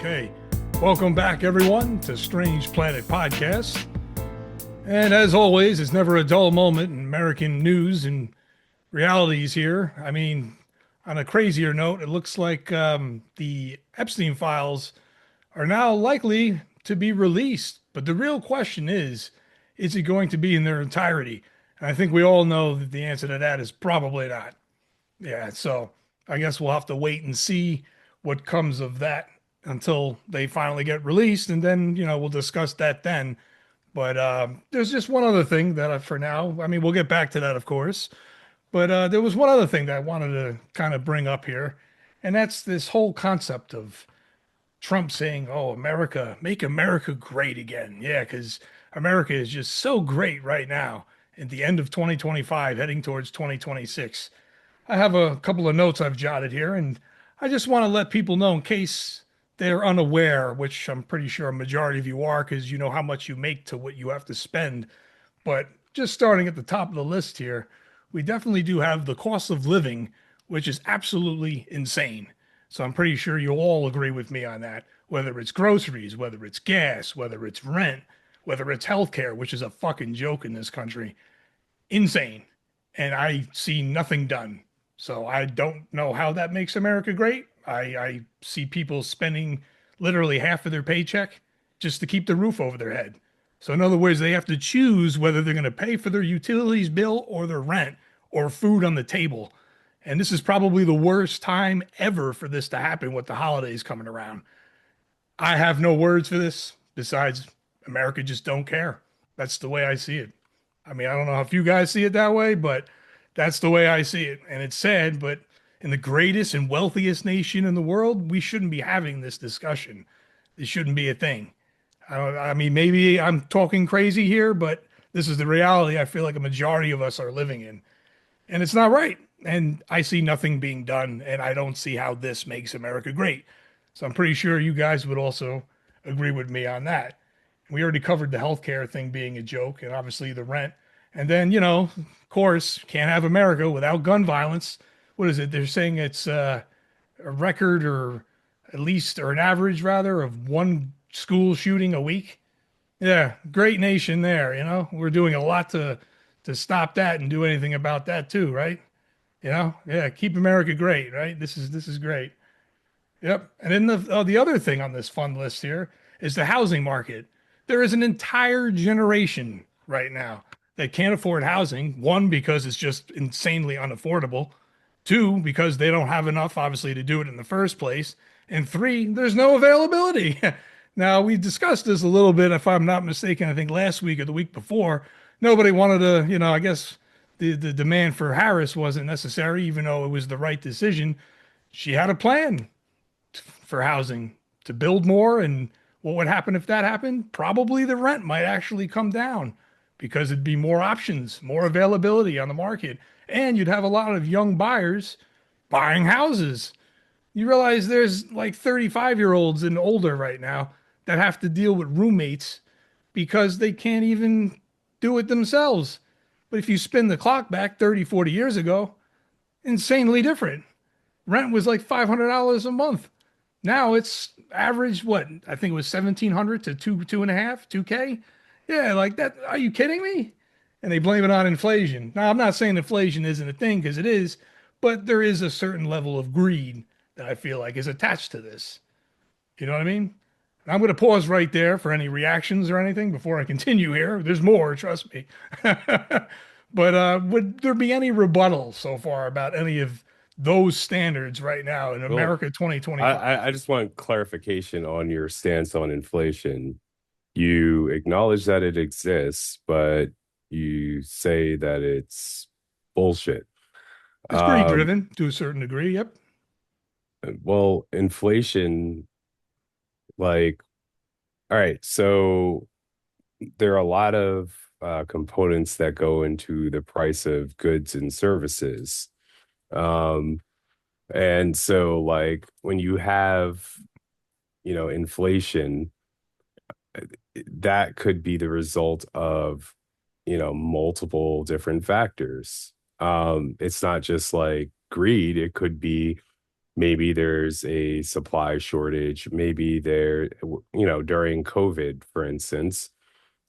Okay, welcome back everyone to Strange Planet Podcast. And as always, it's never a dull moment in American news and realities here. I mean, on a crazier note, it looks like the Epstein files are now likely to be released. But the real question is it going to be in their entirety? And I think we all know that the answer to that is probably not. Yeah, so I guess we'll have to wait and see what comes of that until they finally get released, and then we'll discuss that then. But there's just one other thing that for now, I mean, we'll get back to that, of course. But there was one other thing that I wanted to kind of bring up here, and that's this whole concept of Trump saying, "Oh, America, make America great again." Yeah, because America is just so great right now at the end of 2025, heading towards 2026. I have a couple of notes I've jotted here, and I just want to let people know in case they're unaware, which I'm pretty sure a majority of you are, because you know how much you make to what you have to spend. But just starting at the top of the list here, we definitely do have the cost of living, which is absolutely insane. So I'm pretty sure you'll all agree with me on that, whether it's groceries, whether it's gas, whether it's rent, whether it's healthcare, which is a fucking joke in this country. Insane. And I see nothing done. So I don't know how that makes America great. I see people spending literally half of their paycheck just to keep the roof over their head. So in other words, they have to choose whether they're going to pay for their utilities bill or their rent or food on the table. And this is probably the worst time ever for this to happen with the holidays coming around. I have no words for this besides America just don't care. That's the way I see it. I mean, I don't know if you guys see it that way, but that's the way I see it. And it's sad, but in the greatest and wealthiest nation in the world, we shouldn't be having this discussion. This shouldn't be a thing. I mean, maybe I'm talking crazy here, but this is the reality I feel like a majority of us are living in. And it's not right. And I see nothing being done, and I don't see how this makes America great. So I'm pretty sure you guys would also agree with me on that. We already covered the healthcare thing being a joke, and obviously the rent. And then, of course, can't have America without gun violence. What is it? They're saying it's a record, or at least, or an average rather, of one school shooting a week. Yeah, great nation there. We're doing a lot to stop that and do anything about that too, right? Yeah, keep America great, right? This is great. Yep. And then the other thing on this fun list here is the housing market. There is an entire generation right now that can't afford housing. One, because it's just insanely unaffordable. Two, because they don't have enough, obviously, to do it in the first place. And three, there's no availability. Now, we discussed this a little bit, if I'm not mistaken, I think last week or the week before. Nobody wanted to, I guess the demand for Harris wasn't necessary, even though it was the right decision. She had a plan for housing to build more. And what would happen if that happened? Probably the rent might actually come down because it'd be more options, more availability on the market. And you'd have a lot of young buyers buying houses. You realize there's like 35-year-olds and older right now that have to deal with roommates because they can't even do it themselves. But if you spin the clock back 30, 40 years ago, insanely different. Rent was like $500 a month. Now it's average what? I think it was 1,700 to two and a half, 2K. Yeah, like that. Are you kidding me? And they blame it on inflation. Now, I'm not saying inflation isn't a thing because it is, but there is a certain level of greed that I feel like is attached to this. You know what I mean? And I'm going to pause right there for any reactions or anything before I continue here. There's more, trust me. But would there be any rebuttal so far about any of those standards right now in Well, America I, 2025? I I just want clarification on your stance on inflation. You acknowledge that it exists, but you say that it's bullshit. It's greed Um, driven to a certain degree. Yep. well, inflation, like, all right, so there are a lot of components that go into the price of goods and services. Um, and so, like, when you have, inflation, that could be the result of multiple different factors. It's not just like greed. It could be maybe there's a supply shortage. Maybe during COVID, for instance,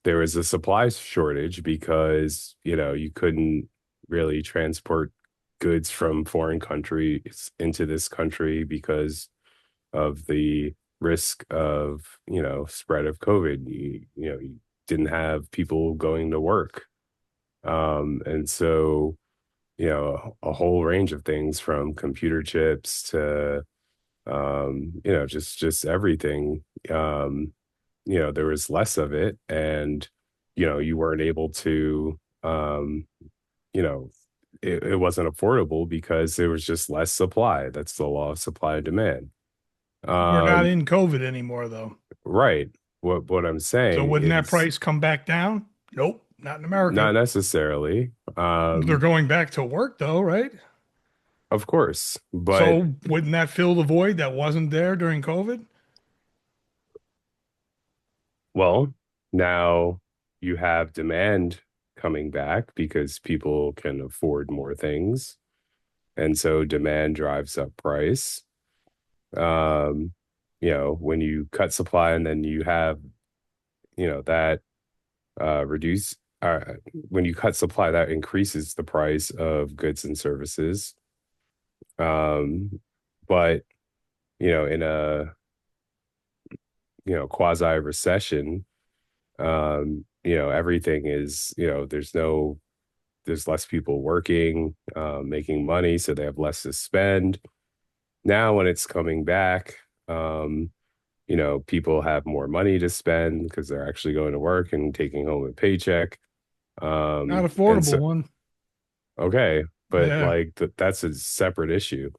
there was a supply shortage because, you couldn't really transport goods from foreign countries into this country because of the risk of, spread of COVID. You didn't have people going to work. And so, a whole range of things from computer chips to, just everything. There was less of it, and, you weren't able to, you know, it wasn't affordable because there was just less supply. That's the law of supply and demand. We're not Um, in COVID anymore, though. right. What I'm So saying wouldn't that is price come back down? Nope, not in America. not necessarily. They're going back to work, though, right? Of course, but So wouldn't that fill the void that wasn't there during COVID? well, now you have demand coming back because people can afford more things. And so demand drives up price. Um, when you cut supply and then you have, that reduce when you cut supply, that increases the price of goods and services. Um, but in a quasi recession, everything is, there's less people working, making money, so they have less to spend. Now, when it's coming back, people have more money to spend because they're actually going to work and taking home a paycheck. Not And affordable so, one. okay, but Yeah. like that's a separate issue.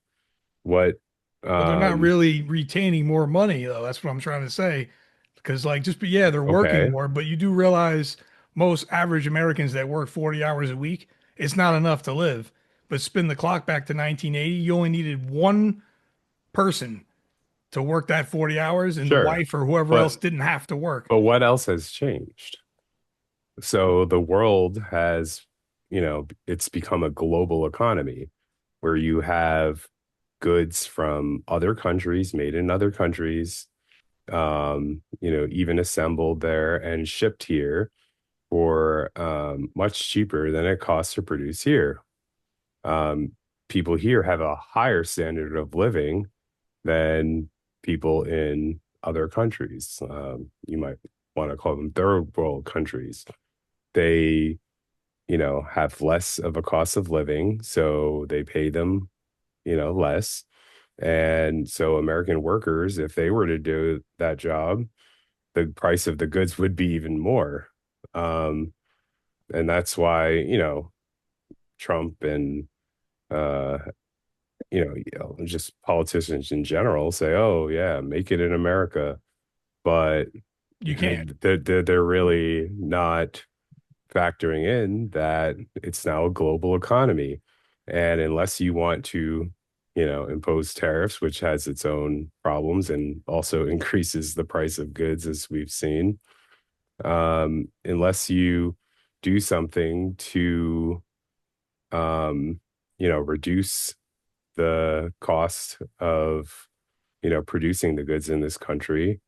What, But they're not um, really retaining more money, though. That's what I'm trying to say. Because, like, yeah, they're working okay, more, but you do realize most average Americans that work 40 hours a week, it's not enough to live. But spin the clock back to 1980, you only needed one person to work that 40 hours, and the sure, wife or whoever else but didn't have to work. what else has changed? So the world has, it's become a global economy where you have goods from other countries made in other countries, even assembled there and shipped here for much cheaper than it costs to produce here. Um, People here have a higher standard of living than people in other countries. You might want to call them third world countries. They, have less of a cost of living, so they pay them, less. And so American workers, if they were to do that job, the price of the goods would be even more. Um, and that's why, Trump and uh, just politicians in general say, "Oh yeah, make it in America," but You can't. they're really not factoring in that it's now a global economy. And unless you want to, impose tariffs, which has its own problems and also increases the price of goods, as we've seen, unless you do something to, um, reduce the cost of, producing the goods in this country,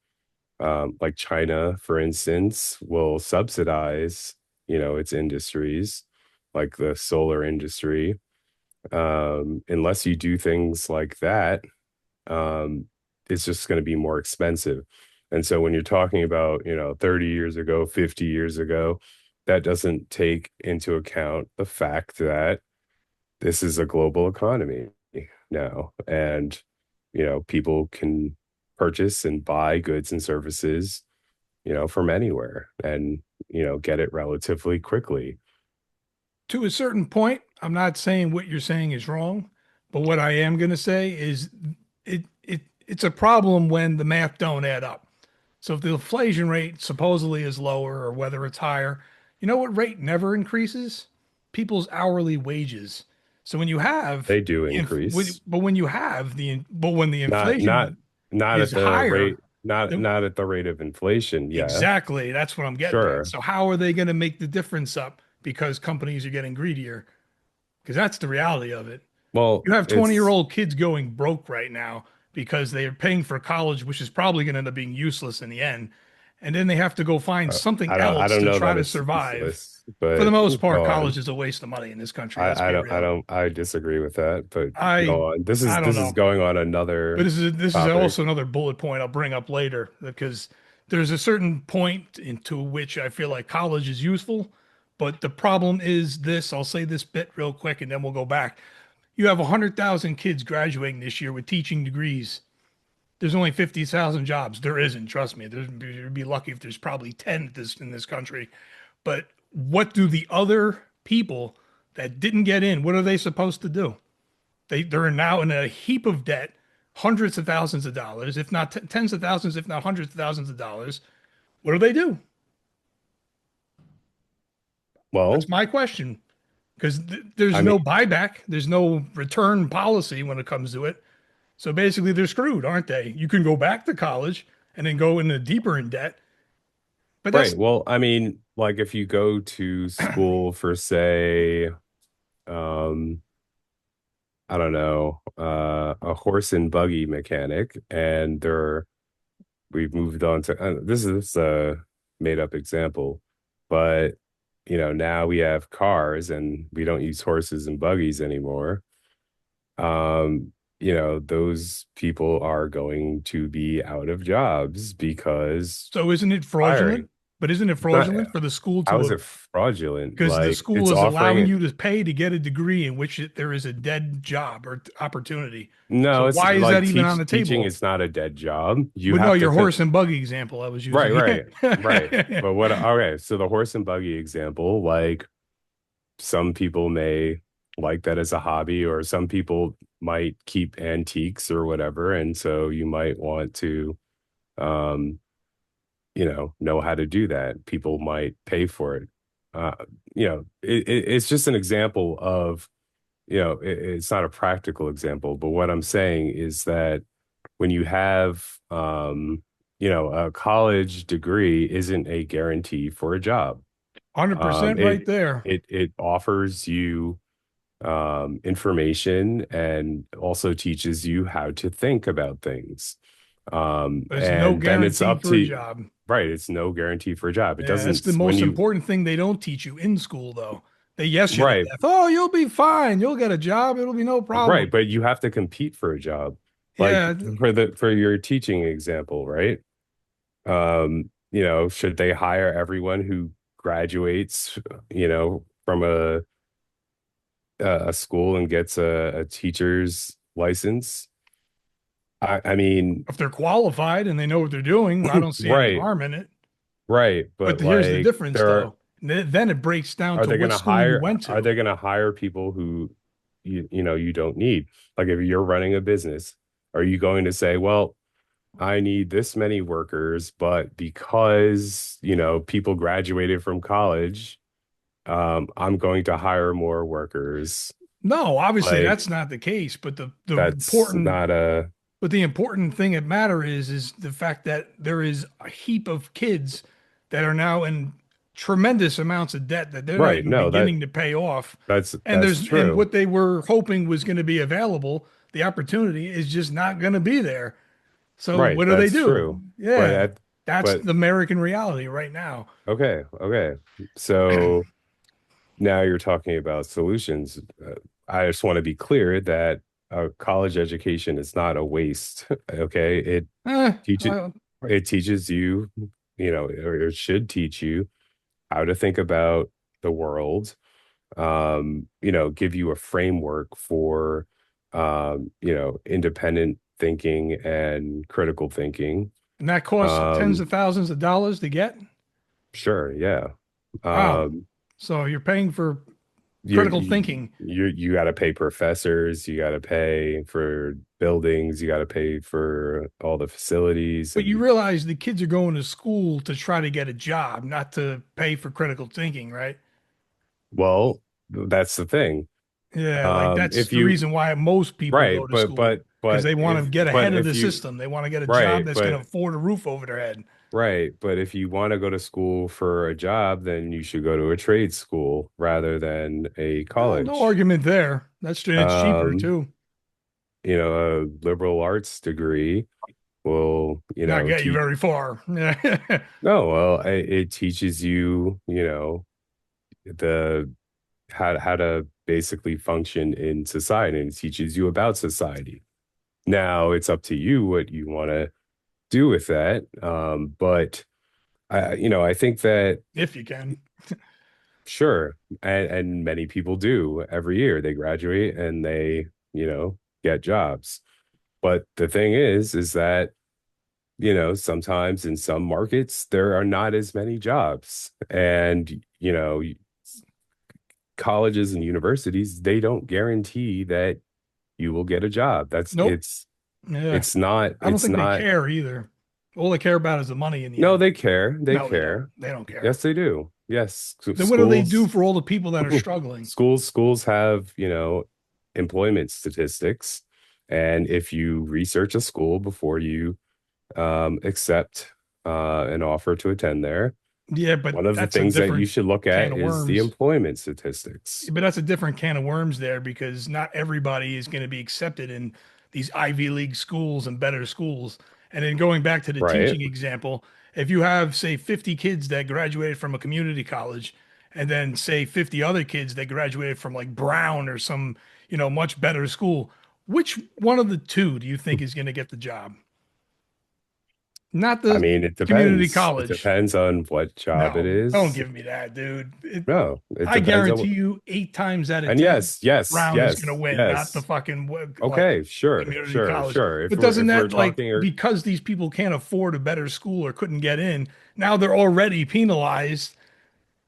like China, for instance, will subsidize, its industries, like the solar industry. Unless you do things like that, um, it's just going to be more expensive. And so when you're talking about, 30 years ago, 50 years ago, that doesn't take into account the fact that this is a global economy now. And, people can purchase and buy goods and services, from anywhere and, get it relatively quickly. To a certain point, I'm not saying what you're saying is wrong, but what I am going to say is it's a problem when the math don't add up. So if the inflation rate supposedly is lower or whether it's higher, you know what rate never increases? People's hourly wages. So when you have They do increase, but when you have but when the not not inflation not is at the higher, rate, not then not at the rate of inflation. Yeah, exactly, that's what I'm getting at. sure. So how are they going to make the difference up because companies are getting greedier? Because that's the reality of it. Well, You have 20-year it's old kids going broke right now because they're paying for college, which is probably going to end up being useless in the end. And then they have to go find something I else don't to know try that to it's survive. useless, For the but most part, go college on. is a waste of money in this country. Let's be I real. don't I disagree with that, but I go on. I don't This is know. going on But another this is topic. also another bullet point I'll bring up later because there's a certain point into which I feel like college is useful, but the problem is this. I'll say this bit real quick and then we'll go back. You have 100,000 kids graduating this year with teaching degrees. There's only 50,000 jobs. There isn't, trust me. You'd be lucky if there's probably 10 in this country. But what do the other people that didn't get in, what are they supposed to do? They're now in a heap of debt, hundreds of thousands of dollars, if not tens of thousands, if not hundreds of thousands of dollars. What do they do? That's Well, my question. Because there's I mean, no buyback, there's no return policy when it comes to it. So basically, they're screwed, aren't they? You can go back to college and then go into deeper in debt, but that's right. Well, I mean, like if you go to school for say, um, I don't know, a horse and buggy mechanic, and we've moved on to this is a made up example, but now we have cars and we don't use horses and buggies anymore. Those people are going to be out of jobs because so isn't it fraudulent? hiring. But isn't it It's not, fraudulent for the school how is to, it fraudulent? because the Like school it's is allowing offering you to pay to get a degree in which there is a dead job or opportunity. So no, it's why is that like even on the teaching table? is not a dead job. You But no, have to your horse and buggy example I was right, using. right, right. But what okay, so the horse and buggy example, like some people may like that as a hobby, or some people might keep antiques or whatever, and so you might want to um know how to do that. People might pay for it. uh it's just an example of it's not a practical example, but what I'm saying is that when you have a college degree isn't a guarantee for a job. 100% right It there. it offers you information and also teaches you how to think about things. There's no And then it's guarantee up for a to job. right, it's no guarantee for a job. It Yeah, that's doesn't the when most you important thing they don't teach you in school, though. They yes you to right, death. Oh, you'll be fine. You'll get a job. It'll be no right, problem. but you have to compete for a job. Like Yeah. for your teaching example, right? Should they hire everyone who graduates, from a school and gets a teacher's license? I mean, If they're qualified and they know what they're doing, I don't see any right, harm in it. right, But but here's the like difference, there though. Then it breaks down are to they going what to school you hire went are to. they going to hire people who you don't need? Like if you're running a business, are you going to say, well, I need this many workers, but because, people graduated from college, I'm going to hire more workers. No, obviously Like that's not the case. But the that's important not a but the important thing that matter is the fact that there is a heap of kids that are now in tremendous amounts of debt that they're not right. even No, beginning to pay off. And that's what true. they were hoping was going to be available, the opportunity is just not going to be there. So Right, what do they that's do? true. But Yeah, at that's but the American reality right now. okay, okay. So now you're talking about solutions. I just want to be clear that a college education is not a waste. Okay, Eh, teaches well, it teaches you, or it should teach you how to think about the world. Give you a framework for independent thinking and critical thinking. and that costs tens Um, of thousands of dollars to get. sure, yeah. Wow. Um, So you're paying for you're critical thinking. you got to pay professors, you got to pay for buildings, you got to pay for all the facilities, But you and realize the kids are going to school to try to get a job, not to pay for critical thinking, right? well, that's the thing. Yeah, like that's If the you reason why most people go right, to school because they want to get but ahead of if the you system. They want to get a job right, that's going to afford a roof over their head. right. But if you want to go to school for a job, then you should go to a trade school rather than a No college. argument there. It's cheaper Um, too. a liberal arts degree will, Not get you teach. very far. No, well, it teaches you, the how to basically function in society, and it teaches you about society. Now it's up to you what you want to do with that. But I think that If you can. sure, and many people do every year. They graduate and they, get jobs. But the thing is that, sometimes in some markets there are not as many jobs. And, colleges and universities, they don't guarantee that you will get a job. That's Nope. Yeah. I don't it's think they not, care either. All they care about is the money in the no, end. they care. They No, they don't. care. They don't care. Yes, they do. Yes. Then what do they do for all the people that are struggling? Schools have, employment statistics. And if you research a school before you accept an offer to attend there, Yeah, but one of the that's a things that you different should look can at of is the worms. employment statistics. But that's a different can of worms there because not everybody is going to be accepted in these Ivy League schools and better schools. And then going back to the Right. teaching example, if you have, say, 50 kids that graduated from a community college, and then say 50 other kids that graduated from like Brown or some, much better school, which one of the two do you think is going to get the job? Not I the mean, it community depends. It college. depends on what job it No, don't is. give me that, dude. No, it I depends on guarantee you 8 times out of and 10, yes, yes, Brown is going to yes, win, not the yes. fucking like Okay, sure, community sure, college. sure. But doesn't If we're that like talking or because these people can't afford a better school or couldn't get in, now they're already penalized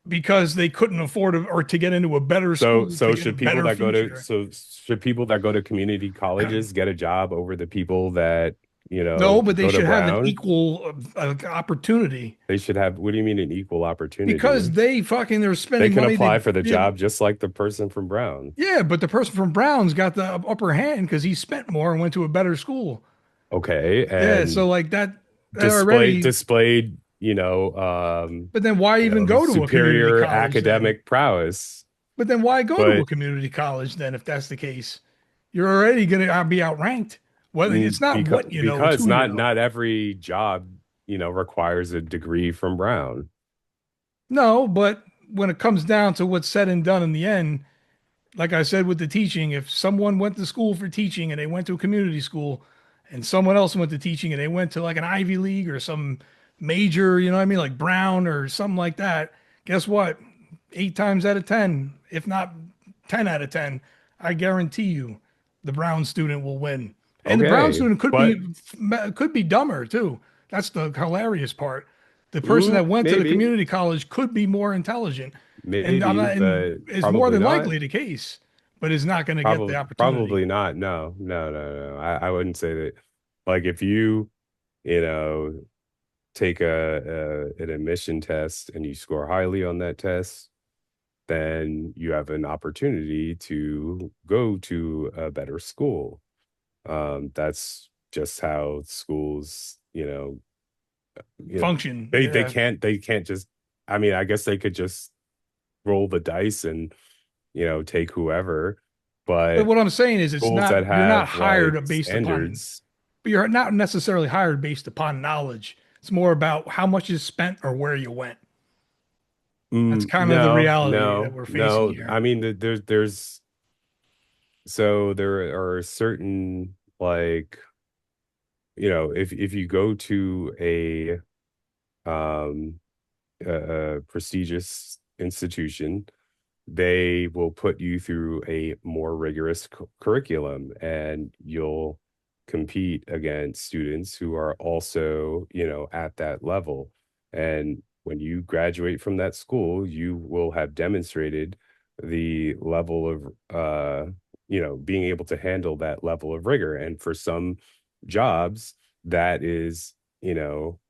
because they couldn't afford or to get into a better school to get a better future. should people that go to community colleges get a job over the people that, No, but they go to should have an Brown? equal opportunity They should have, what do you mean an equal because opportunity? they're They spending can money apply to for the yeah, job just like the person from Brown. yeah, but the person from Brown's got the upper hand because he spent more and went to a better school. Okay, Yeah, so and like that already. displayed, But then why even go to a community superior college then? academic prowess. But then why go to But a community college then if that's the case? You're already going to be outranked. Well, it's not what you know, it's because who you know. not every job, requires a degree from Brown. No, but when it comes down to what's said and done in the end, like I said with the teaching, if someone went to school for teaching and they went to a community school and someone else went to teaching and they went to like an Ivy League or some major, you know what I mean, like Brown or something like that, guess what? 8 times out of 10, if not 10 out of 10, I guarantee you the Brown student will win. And the Brown Okay, student but could be dumber too. That's the hilarious part. The person that went to the maybe, community college could be more intelligent, and I'm not, and but is more probably than not. likely the case, but is not going to get the opportunity. Probably not. No, no, no, no. I wouldn't say that. Like if you, you know, take an admission test and you score highly on that test, then you have an opportunity to go to a better school. That's just how schools, you know, Function. Yeah. they can't just. I mean, I guess they could just roll the dice and take whoever, But but what I'm saying is it's schools not that you're not have like hired based upon standards, but you're not necessarily hired based upon knowledge. It's more about how much is spent or where you went. That's kind of the no, reality that no, we're facing no. here. I mean, there's so there are certain like if you go to um a prestigious institution, they will put you through a more rigorous curriculum, and you'll compete against students who are also, at that level. And when you graduate from that school, you will have demonstrated the level of, being able to handle that level of rigor. And for some jobs, that is,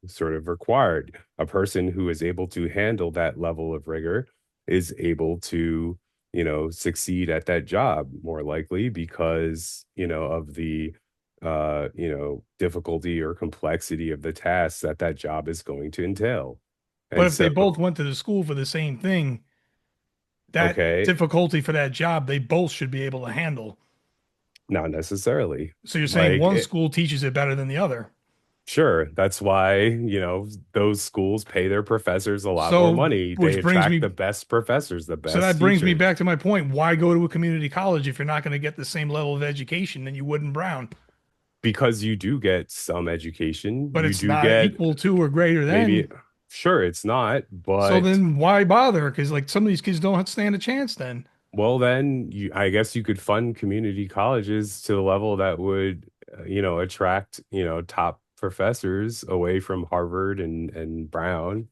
sort of required. A person who is able to handle that level of rigor is able to succeed at that job more likely because of the difficulty or complexity of the task that that job is going to entail. But And if they so, both went to the school for the same thing, that okay, difficulty for that job, they both should be able to handle. not necessarily. So you're saying Like one it, school teaches it better than the other. sure, that's why, those schools pay their professors a lot more So, money. They which brings attract the me, best professors, the so best that brings me teachers. back to my point. Why go to a community college if you're not going to get the same level of education than you would in Brown? Because you do get some education. But You it's do not get equal to or greater maybe, than. sure, it's not, So but then why bother? Because like some of these kids don't stand a chance then. well, then I guess you could fund community colleges to the level that would, attract, top professors away from Harvard and Brown.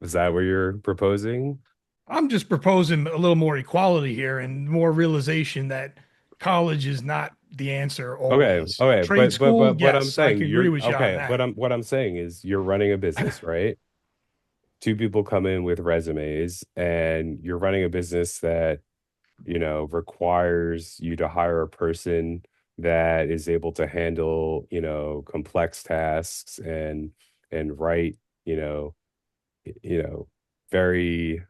Is that what you're proposing? I'm just proposing a little more equality here and more realization that college is not the answer Okay, always. okay, Trade school, but I'm yes, I saying can agree you're with you on okay. that. What I'm saying is you're running a business, right? Two people come in with resumes, and you're running a business that requires you to hire a person that is able to handle, complex tasks and write, you know, you know, very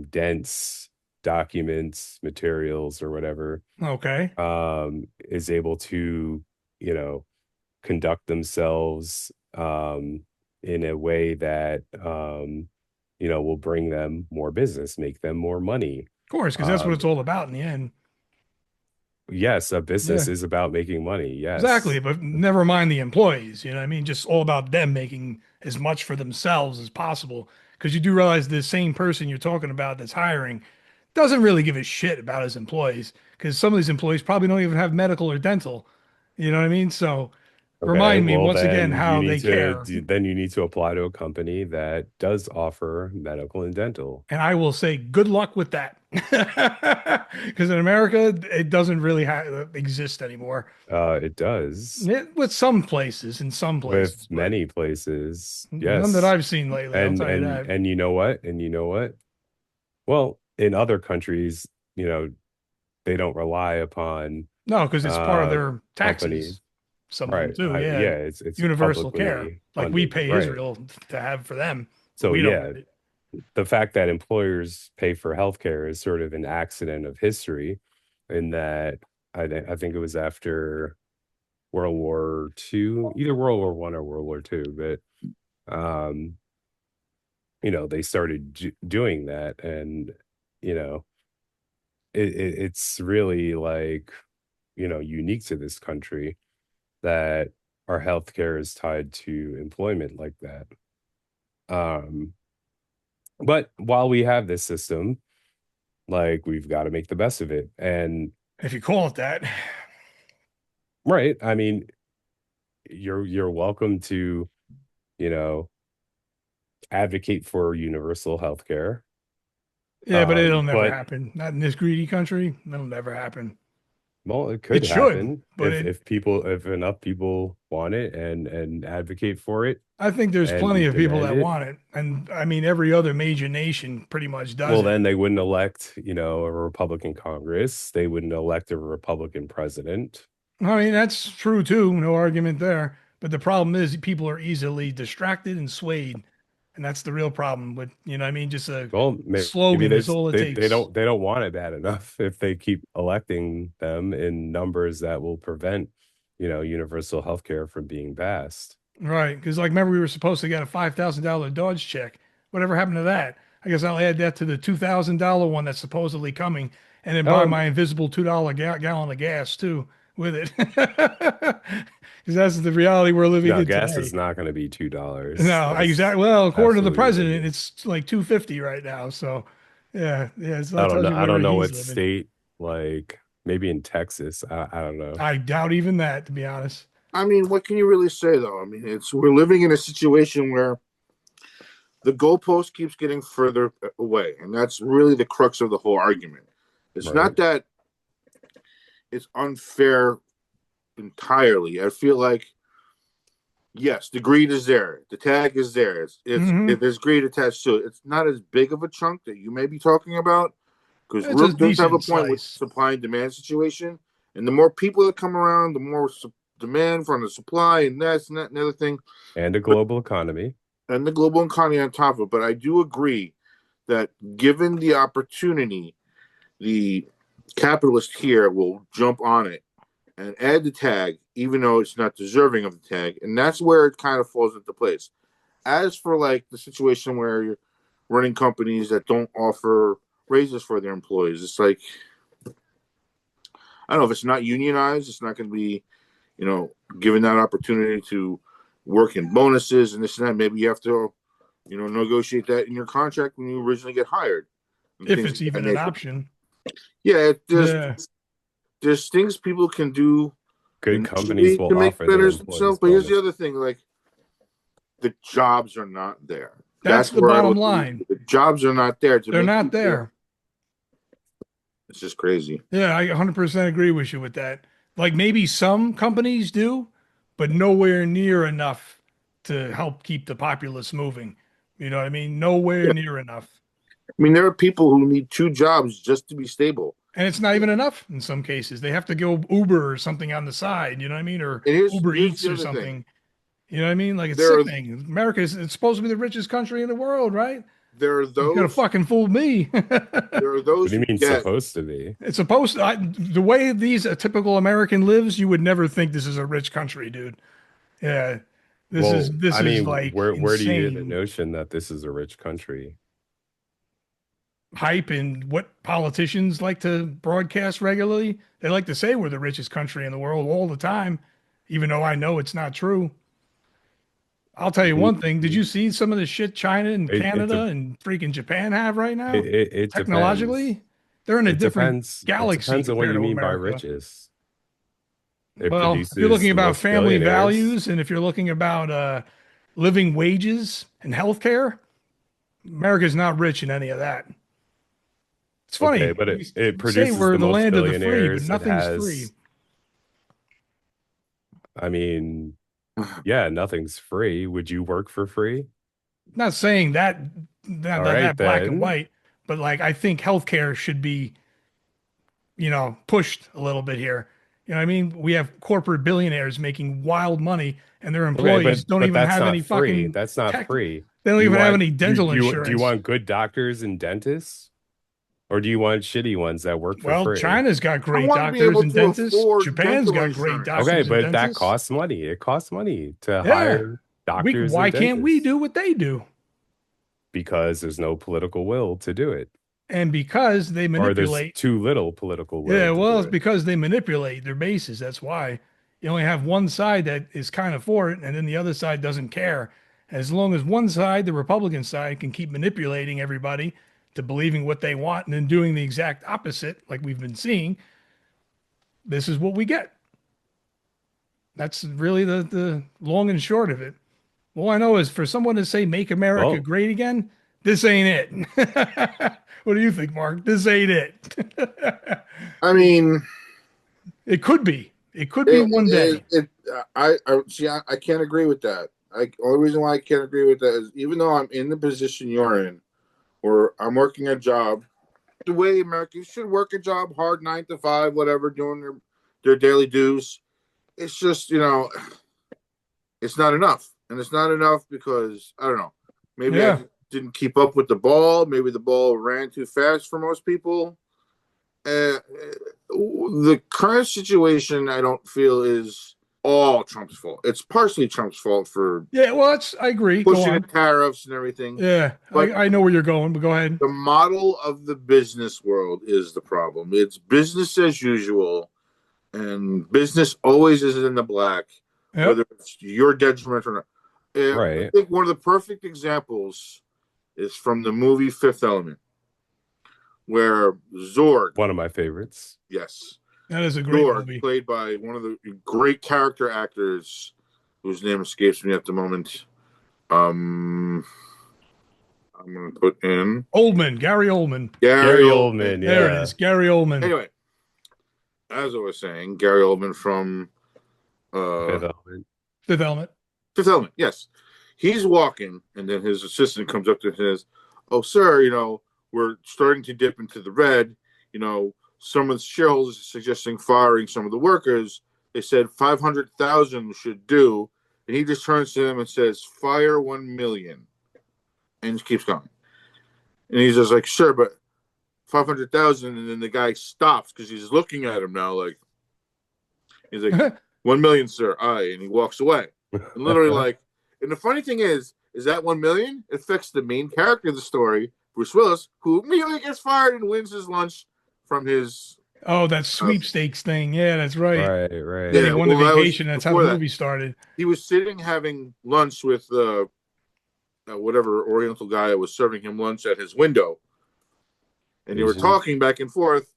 dense documents, materials, or whatever, Okay. is able to, you know, conduct themselves in a way that will bring them more business, make them more money. Of course, because that's what Um, it's all about in the end. Yes, a business Yeah. is about making money. Exactly, Yes. but never mind the employees, you know what I mean? Just all about them making as much for themselves as possible. Because you do realize the same person you're talking about that's hiring doesn't really give a shit about his employees. Because some of these employees probably don't even have medical or dental. You know what I mean? So Okay. remind me Well, once again then how they care. you need to apply to a company that does offer medical and dental. And I will say good luck with that. Because in America, it doesn't really exist anymore. It does With some places, in some with places, but many places. none that Yes. I've seen lately, I'll tell you that. And you know what? And you know what? Well, in other countries, they don't rely upon No, because it's part of uh their companies. taxes. Some of them Right. too, yeah. Yeah, it's Universal care, publicly like we funded. pay Right. Israel to have for them, but So we don't yeah, get it. the fact that employers pay for healthcare is sort of an accident of history, in that I think it was after World War II, either World War One or World War Two, but they started doing that, and you know, it's really like unique to this country that our healthcare is tied to employment like that. Um, but while we have this system, like we've got to make the best of it. And If you call it that. right, I mean, you're welcome to, you know, advocate for universal health care. Yeah, but it'll never But happen. Not in this greedy country. That'll never happen. well, it could It should, happen but it if enough people want it and advocate for it I think there's plenty and of people demand that it. want it. And I mean every other major nation pretty much does Well, it. then they wouldn't elect, a Republican Congress. They wouldn't elect a Republican president. I mean, that's true too. No argument there. But the problem is people are easily distracted and swayed. And that's the real problem with, you know what I mean? Just a Well, maybe slogan is all it takes. they don't want it bad enough if they keep electing them in numbers that will prevent, universal health care from being passed. Right. Because, like, remember, we were supposed to get a $5,000 Dodge check. Whatever happened to that? I guess I'll add that to the $2,000 one that's supposedly coming and then buy Oh, my invisible $2 gallon of gas too with it. Because that's the reality we're living no, in gas today. is not going to be $2. No, That's exactly. Well, according to the absolutely president, ridiculous. it's like 250 right now. So, yeah. So I that don't tells know. you I where don't know he's what living. state, like maybe in Texas. I don't know. I doubt even that, to be honest. I mean, what can you really say though? I mean, it's we're living in a situation where the goalpost keeps getting further away, and that's really the crux of the whole argument. It's Right. not that it's unfair entirely. I feel like yes, the greed is there, the tag is there. Hmm. There's greed attached to it. It's not as big of a chunk that you may be talking about because It's a Rook does have a decent point with slice. supply and demand situation. And the more people that come around, the more demand from the supply, and that's and that and the other thing. And a global economy. And the global economy on top of it. But I do agree that given the opportunity, the capitalist here will jump on it and add the tag, even though it's not deserving of the tag. And that's where it kind of falls into place. As for like the situation where you're running companies that don't offer raises for their employees, it's like, I don't know, if it's not unionized, it's not going to be, given that opportunity to work in bonuses and this and that. Maybe you have to, negotiate that in your contract when you originally get hired. If it's even an option. Yeah, there's things people can do. Good companies will offer their employees. But here's the other thing: like, the jobs are not there. That's the bottom line. The jobs are not there. They're not there. It's just crazy. Yeah, I 100% agree with you with that. Like maybe some companies do, but nowhere near enough to help keep the populace moving. You know what I mean? Nowhere near enough. I mean, there are people who need 2 jobs just to be stable. And it's not even enough in some cases. They have to go Uber or something on the side, you know what I mean? Or Uber Eats or something. You know what I mean? Like, it's sickening. America is supposed to be the richest country in the world, right? There are those. You're going to fucking fool me. There are those. What do you mean supposed to be? It's supposed to. The way a typical American lives, you would never think this is a rich country, dude. Yeah. This is like where do you get the notion that this is a rich country? Hype and what politicians like to broadcast regularly. They like to say we're the richest country in the world all the time, even though I know it's not true. I'll tell you one thing. Did you see some of the shit China and Canada and freaking Japan have right now? It technologically, depends. They're in a different galaxy. It depends on what you mean by riches. Well, if you're looking about family values and if you're looking about living wages and healthcare, America's not rich in any of that. It's funny, okay, but it produces we're the land of the free, but billionaires. nothing's free. I mean, yeah, nothing's free. Would you work for free? Not saying that black and white, but like I think healthcare should be, pushed a little bit here. You know what I mean? We have corporate billionaires making wild money and their employees don't even have any fucking. That's not free. They don't even have any dental insurance. Do you want good doctors and dentists? Or do you want shitty ones that work for free? Well, China's got great doctors and dentists. Japan's got great doctors and dentists. Okay, but that costs money. It costs money to hire doctors. Why can't we do what they do? Because there's no political will to do it. And because they manipulate. Or there's too little political will. Yeah, well, it's because they manipulate their bases. That's why. You only have one side that is kind of for it, and then the other side doesn't care. As long as one side, the Republican side, can keep manipulating everybody to believing what they want and then doing the exact opposite, like we've been seeing, this is what we get. That's really the long and short of it. All I know is for someone to say, make America great again, this ain't it. What do you think, Mark? This ain't it. I mean, it could be. It could be one day. I can't agree with that. Only reason why I can't agree with that is even though I'm in the position you're in, or I'm working a job, the way Americans should work a job, hard 9 to 5, whatever, doing their daily dues. It's just, it's not enough. And it's not enough because, I don't know, maybe I didn't keep up with the ball. Maybe the ball ran too fast for most people. The current situation, I don't feel is all Trump's fault. It's partially Trump's fault for I agree. Pushing the tariffs and everything. Yeah, I know where you're going, but go ahead. The model of the business world is the problem. It's business as usual, and business always is in the black, whether it's your detriment or not. Right. I think one of the perfect examples is from the movie Fifth Element, where Zorg, one of my favorites. Yes. That is a great movie. Played by one of the great character actors whose name escapes me at the moment. I'm going to put in Gary Oldman. Gary Oldman. Yeah. There it is. Gary Oldman. Anyway, as I was saying, Gary Oldman from Fifth Element. Fifth Element, yes. He's walking, and then his assistant comes up to him and says, "Oh, sir, we're starting to dip into the red. some of the shareholders are suggesting firing some of the workers. They said 500,000 should do, and he just turns to them and says, "Fire 1 million," and just keeps going. And he's just like, "Sure, but 500,000," and then the guy stops because he's looking at him now, like he's like, 1 million, sir. Aye, and he walks away. And literally, like, and the funny thing is that 1 million affects the main character of the story, Bruce Willis, who immediately gets fired and wins his lunch from his. Oh, that sweepstakes thing. Yeah, that's right. Right. Then he won the that was vacation. That's how the before movie started. He was sitting having lunch with whatever Oriental guy that was serving him lunch at his window, and they were talking back and forth.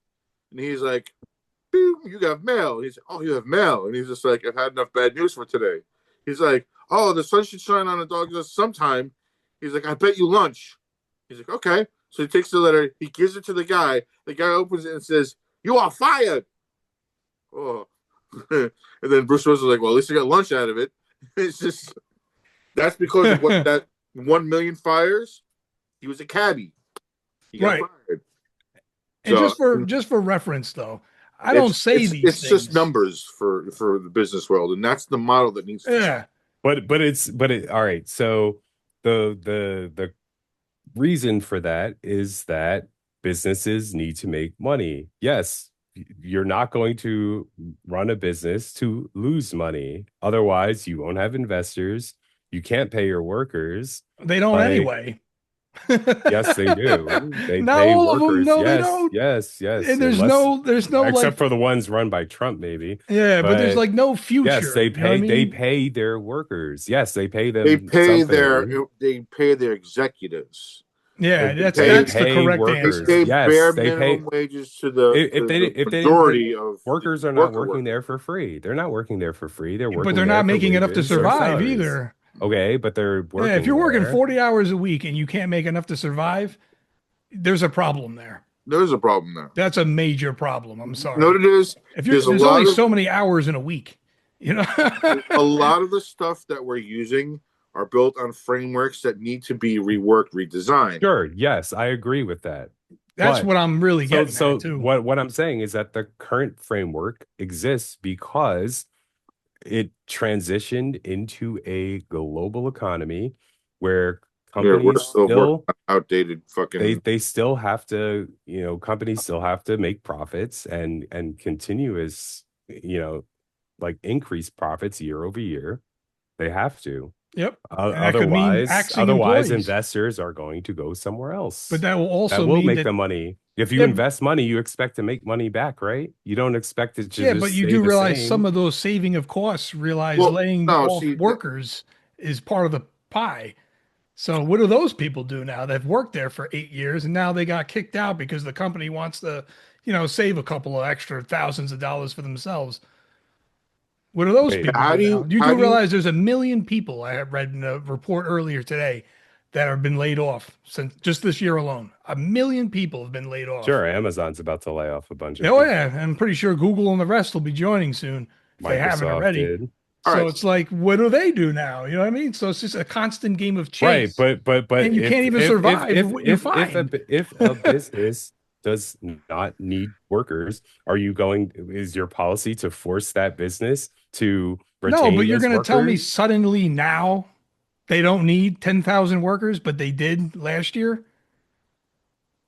And he's like, "Boom, you got mail." He's like, "Oh, you have mail," and he's just like, "I've had enough bad news for today." He's like, "Oh, the sun should shine on a dog sometime." He's like, "I bet you lunch." He's like, "Okay." So he takes the letter, he gives it to the guy. The guy opens it and says, "You are fired." Oh. And then Bruce Willis was like, "Well, at least I got lunch out of it." It's just, that's because of what that 1 million fires. He was a cabbie. He got fired. And So, just for reference, though, I don't say these things. It's just numbers for the business world, and that's the model that needs to change. But all right. So the reason for that is that businesses need to make money. Yes, you're not going to run a business to lose money. Otherwise, you won't have investors. You can't pay your workers. They don't anyway. Yes, they do. They not pay all workers. of them. No, yes, they don't. Yes. And there's no except like, for the ones run by Trump, maybe. Yeah, but there's like no future. Yes, they pay. You know what I mean? They pay their workers. Yes, they pay them. They pay something. They pay their executives. Yeah, that's the correct workers. answer. They yes, bare they minimum pay wages to the majority of workers are not working there for free. They're not working there for free. They're working, but they're not making enough to survive either. Okay, but they're working. Yeah, if you're working 40 hours a week and you can't make enough to survive, there's a problem there. There's a problem there. That's a major problem. I'm sorry. You know what it is? If there's only so many hours in a week, you know. A lot of the stuff that we're using are built on frameworks that need to be reworked, redesigned. Sure. Yes, I agree with that. That's what I'm really getting at too. What I'm saying is that the current framework exists because it transitioned into a global economy where companies still outdated fucking. They still have to, companies still have to make profits and continuous, like increase profits year over year. They have to. Yep. Otherwise, investors are going to go somewhere else. But that will also that will make them money. If you invest money, you expect to make money back, right? You don't expect it to. Yeah, but you do realize some of those saving of costs. Laying off workers is part of the pie. So what do those people do now? They've worked there for 8 years and now they got kicked out because the company wants to, save a couple of extra thousands of dollars for themselves. What are those people? You do realize there's 1 million people, I have read in a report earlier today, that have been laid off since just this year alone. 1 million people have been laid off. Sure, Amazon's about to lay off a bunch of people. Yeah, I'm pretty sure Google and the rest will be joining soon if they haven't already. Did. So it's like, what do they do now? You know what I mean? So it's just a constant game of chase. Right, but and you can't even survive. If a business does not need workers, is your policy to force that business to retain? No, but you're going to tell me suddenly now they don't need 10,000 workers, but they did last year?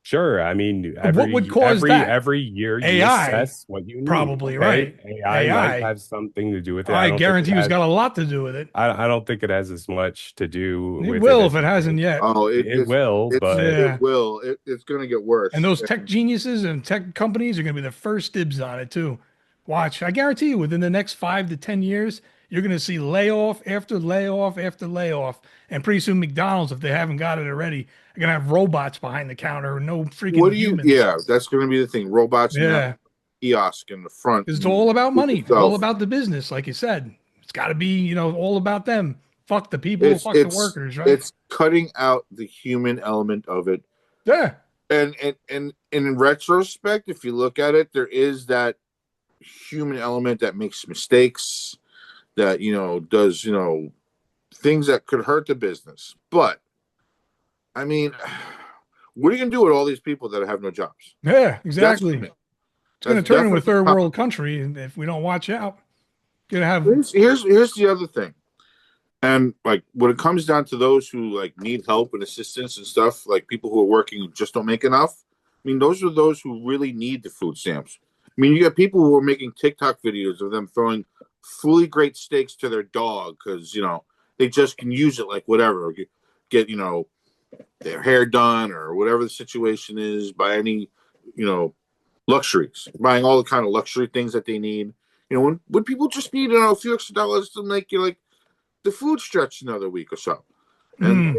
Sure. I mean, what would cause that? Every year you AI, assess what you need. Probably, right? AI might have something to do with it. I guarantee it's got a lot to do with it. I don't think it has as much to do with it. It will if it hasn't yet. Oh, it will, but it will. It's going to get worse. And those tech geniuses and tech companies are going to be the first dibs on it too. Watch. I guarantee you within the next 5 to 10 years, you're going to see layoff after layoff after layoff. And pretty soon McDonald's, if they haven't got it already, are going to have robots behind the counter and no freaking humans. Yeah, that's going to be the thing. Robots in kiosk in the front. It's all about money. It's all about the business, like you said. It's got to be, all about them. Fuck the people, fuck the workers, right? It's cutting out the human element of it. Yeah. And in retrospect, if you look at it, there is that human element that makes mistakes, that does things that could hurt the business. But I mean, what are you gonna do with all these people that have no jobs? Yeah, exactly. going That's to turn into a definitely third coming. world country, and if we don't watch out, going to have. Here's the other thing. And like when it comes down to those who like need help and assistance and stuff, like people who are working who just don't make enough. I mean, those are those who really need the food stamps. I mean, you got people who are making TikTok videos of them throwing fully great steaks to their dog because they just can use it like whatever, get their hair done or whatever the situation is, buy any you know luxuries, buying all the kind of luxury things that they need. When people just need a few extra dollars to make like the food stretch another week or so. And Mm,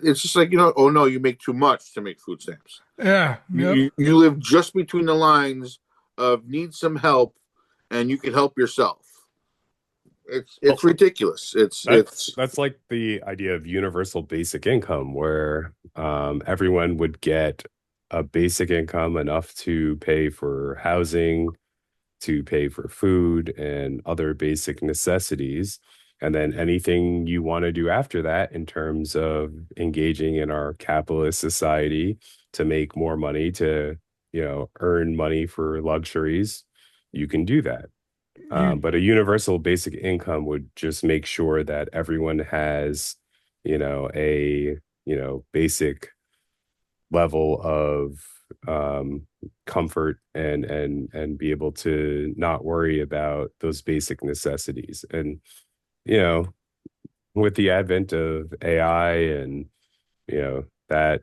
it's just like, oh no, you make too much to make food stamps. yeah. You, Yep. you live just between the lines of need some help and you can help yourself. It's Well, ridiculous. that's like the idea of universal basic income, where everyone would get a basic income enough to pay for housing, to pay for food and other basic necessities. And then anything you want to do after that in terms of engaging in our capitalist society to make more money, to, earn money for luxuries, you can do that. You But a universal basic income would just make sure that everyone has, a, basic level of comfort and be able to not worry about those basic necessities. And you know, with the advent of AI and that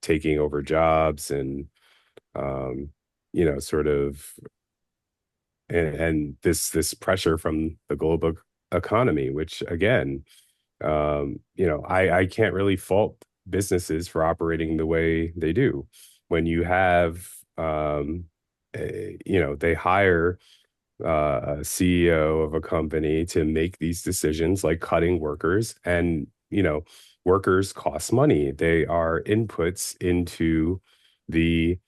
taking over jobs and sort of and this pressure from the global economy, which again, I can't really fault businesses for operating the way they do. When you have, they hire a CEO of a company to make these decisions, like cutting workers, and workers cost money. They are inputs into the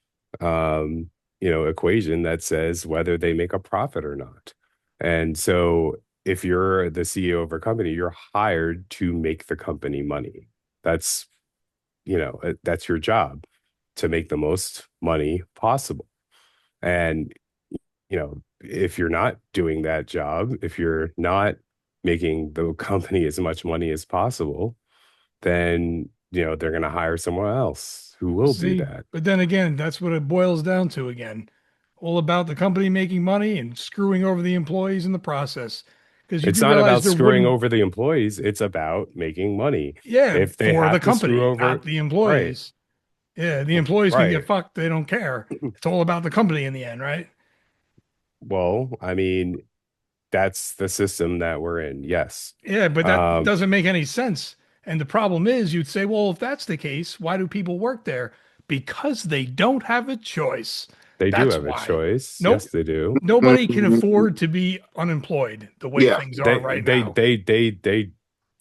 equation that says whether they make a profit or not. And so if you're the CEO of a company, you're hired to make the company money. That's, that's your job, to make the most money possible. And, if you're not doing that job, if you're not making the company as much money as possible, then, they're going to hire someone else who will do see, that. but then again, that's what it boils down to again. All about the company making money and screwing over the employees in the process. Because you It's do not realize about there screwing wouldn't, over the employees. It's about making money. yeah, If they for the have to screw company, not over, the right, employees. Yeah, the employees can get right. fucked. They don't care. It's all about the company in the end, right? Well, I mean, that's the system that we're in. Yes. Yeah, but that Um, doesn't make any sense. And the problem is, you'd say, well, if that's the case, why do people work there? Because they don't have a choice. they do That's have a why. choice. Yes, Nope. they do. Nobody can afford to be unemployed the way Yeah. things are They right they now. they they they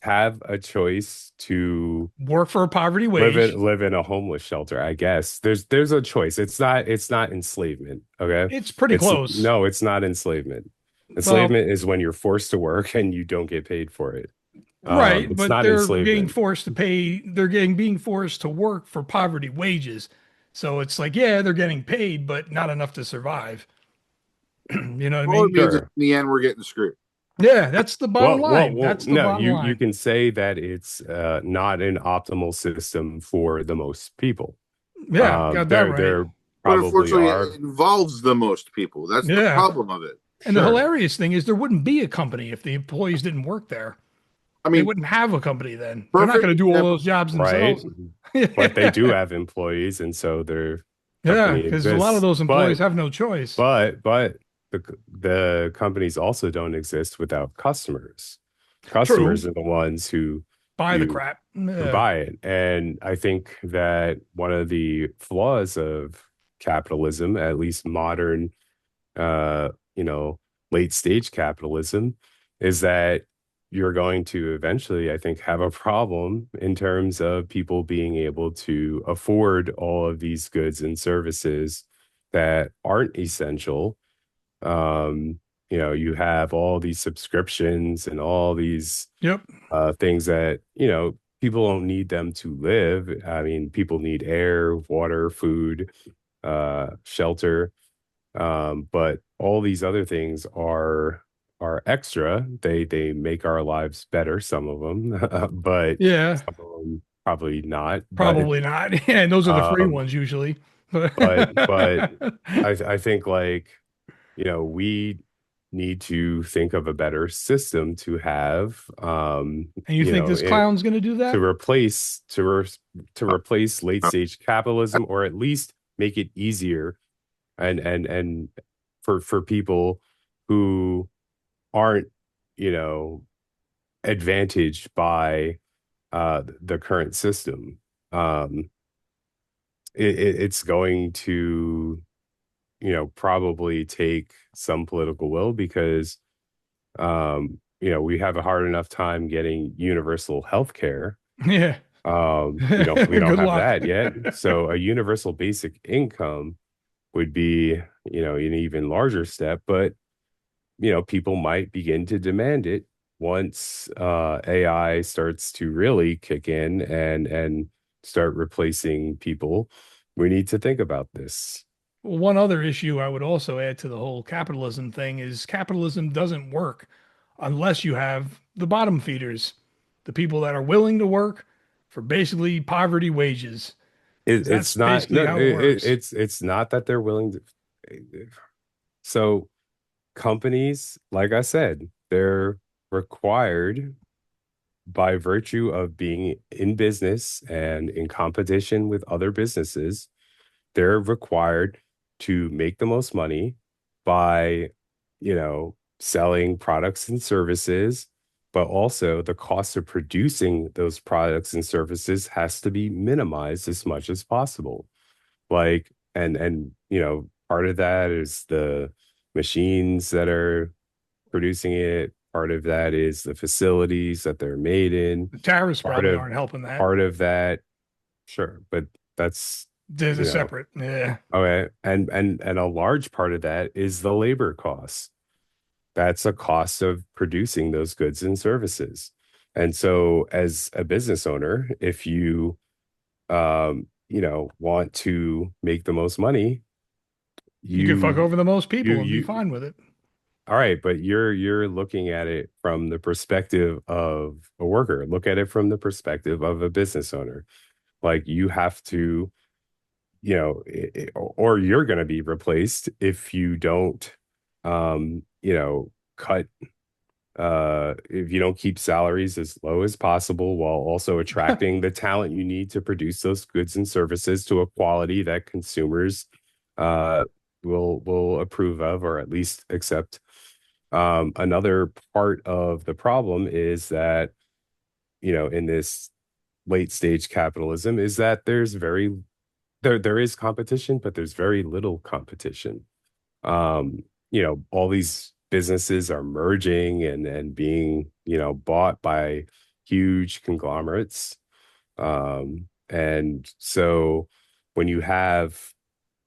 have a choice to Work for a poverty live wage. in live in a homeless shelter, I guess. There's a choice. It's not enslavement, okay? It's pretty It's close. no, it's not enslavement. Well, Enslavement is when you're forced to work and you don't get paid for it. right, It's but not they're being enslavement. forced to pay, they're getting being forced to work for poverty wages. So it's like, yeah, they're getting paid, but not enough to survive. You know what I All it mean? means is Sure. in the end we're getting screwed. Yeah, that's the bottom line. Well, That's the no, bottom you line. can say that it's not an optimal system for the most people. Yeah, got that right. There But probably unfortunately, are. it involves the most people. That's the Yeah. problem of it. And the Sure. hilarious thing is there wouldn't be a company if the employees didn't work there. I They mean, wouldn't have a company then. They're not perfect going to do all example. those jobs Right. themselves. But they do Yeah, have employees, and so their company because a lot of exists. those employees have no choice. But the companies also don't exist without customers. True. Customers are the ones Buy the you crap. Yeah. buy it. And I think that one of the flaws of capitalism, at least modern, uh, you know, late stage capitalism, is that you're going to eventually, I think, have a problem in terms of people being able to afford all of these goods and services that aren't essential. um you have all these subscriptions and all these Yep. things that people don't need them to live. I mean, people need air, water, food, shelter. But all these other things are extra. They make our lives better, some of them, but Yeah, some of them probably not. probably not. Yeah, and those are the free Um, ones usually. but I think like, we need to think of a better system to have, And you think this clown's going to do to that? replace late stage capitalism, or at least make it easier and for people who aren't, you know, advantaged by the current system. Um, it's going to, probably take some political will, because we have a hard enough time getting universal health care. Yeah. We don't Good have luck. that yet. So a universal basic income would be, an even larger step, but people might begin to demand it once AI starts to really kick in and start replacing people. We need to think about this. Well, one other issue I would also add to the whole capitalism thing is capitalism doesn't work unless you have the bottom feeders, the people that are willing to work for basically poverty wages, It, because that's it's not no, basically how it works. it's not that they're willing to. So companies, like I said, they're required by virtue of being in business and in competition with other businesses. They're required to make the most money by, selling products and services, but also the cost of producing those products and services has to be minimized as much as possible. Like, and part of that is the machines that are producing it. Part of that is the facilities that they're made in. The tariffs Part probably of aren't helping that. part of that, sure, but that's, There's a you know, separate, yeah. okay. And a large part of that is the labor costs. That's a cost of producing those goods and services. And so as a business owner, if you want to make the most money, You could fuck you over the most people and be you fine with it. all right, but you're looking at it from the perspective of a worker. Look at it from the perspective of a business owner. Like, you have to, or you're going to be replaced if you don't, cut, if you don't keep salaries as low as possible while also attracting the talent you need to produce those goods and services to a quality that consumers uh, will approve of, or at least accept. Another part of the problem is that, in this late stage capitalism, is that there is competition, but there's very little competition. All these businesses are merging and being, bought by huge conglomerates. And so when you have,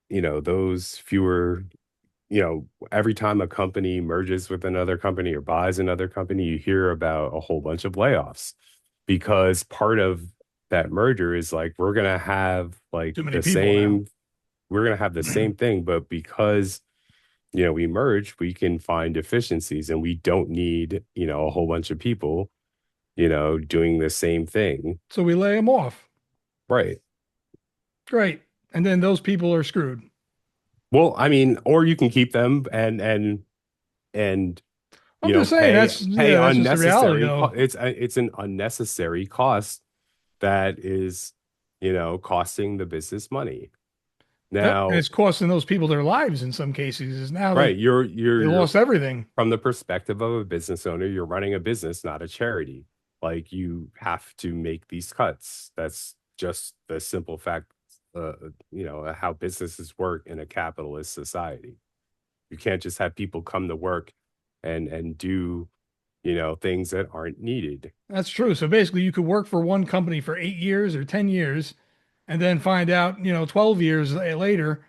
those fewer, every time a company merges with another company or buys another company, you hear about a whole bunch of layoffs, because part of that merger is like, Too many people now. we're going to have the same thing, but because, we merge, we can find efficiencies, and we don't need, a whole bunch of people, doing the same thing. So we lay them off. Right. Great. And then those people are screwed. Well, I mean, or you can keep them and I'm just saying pay that's just the reality unnecessary though. it's an unnecessary cost that is, costing the business money. Yep. And Now, it's costing those people their lives in some cases. Is now right, they you're lost everything. from the perspective of a business owner, you're running a business, not a charity. Like, you have to make these cuts. That's just the simple fact, how businesses work in a capitalist society. You can't just have people come to work and do, things that aren't needed. That's true. So basically you could work for one company for 8 years or 10 years and then find out, 12 years later,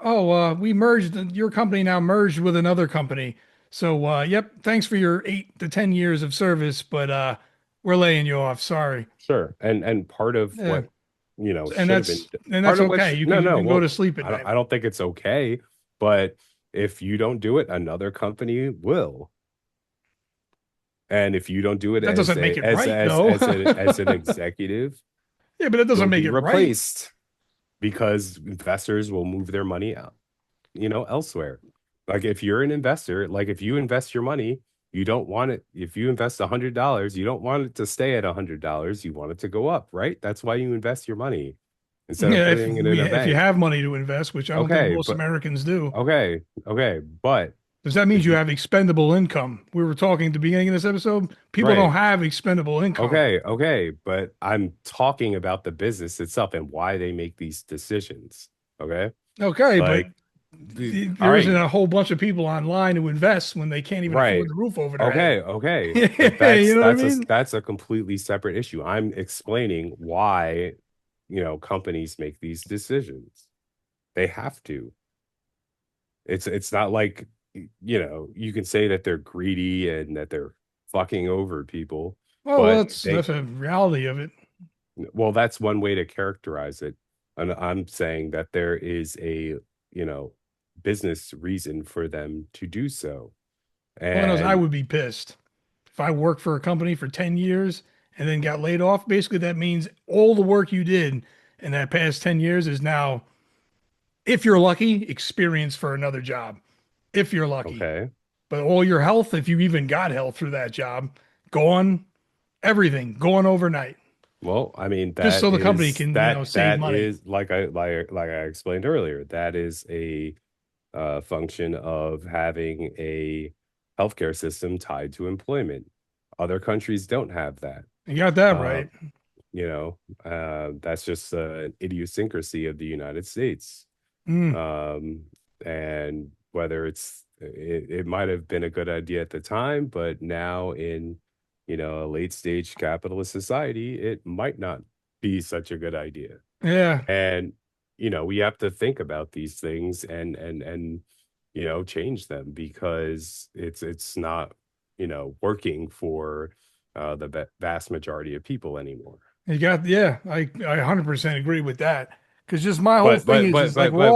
oh, we merged, your company now merged with another company. So, yep, thanks for your 8 to 10 years of service, but we're laying you off. Sorry. Sure. And part of Yeah. what, And should have been that's part of what okay. You no, can no, go well, to sleep at night. I don't think it's okay, but if you don't do it, another company will. And if you don't do it That as doesn't a make it right, though. as an executive, Yeah, but that doesn't you'll make be it right. replaced because investors will move their money out, elsewhere. Like if you're an investor, like if you invest your money, you don't want it. If you invest $100, you don't want it to stay at $100. You want it to go up, right? That's why you invest your money instead of Yeah, putting it in a if you bank. have money to invest, which I don't think Okay, most but Americans do. okay, but Does that mean if you you have expendable income? We were talking at the beginning of this episode. People don't right, have expendable income. okay, but I'm talking about the business itself and why they make these decisions. Okay, Okay, but like all there isn't right, a whole bunch of people online who invest when they can't even afford right. the roof over their head. Okay. But You know what I mean? that's a completely separate issue. I'm explaining why, companies make these decisions. They have to. It's not like, you can say that they're greedy and that they're fucking over people, Well, but that's a reality of it. well, that's one way to characterize it. And I'm saying that there is a, you know, business reason for them to do so. All I know is I And would be pissed if I worked for a company for 10 years and then got laid off. Basically, that means all the work you did in that past 10 years is now, if you're lucky, experience for another job. If you're lucky. okay. But all your health, if you even got health through that job, gone, everything gone overnight, Well, I mean, just so the company can, save that money. is like I explained earlier, that is a function of having a healthcare system tied to employment. Other countries don't have that. You got that Uh, right. that's just an idiosyncrasy of the United States. Mm, Um, and whether it might have been a good idea at the time, but now in a late stage capitalist society, it might not be such a good idea. yeah. And we have to think about these things and change them because it's not working for the vast majority of people anymore. Yeah, I 100% agree with that. Because just my whole But thing but is but like but we're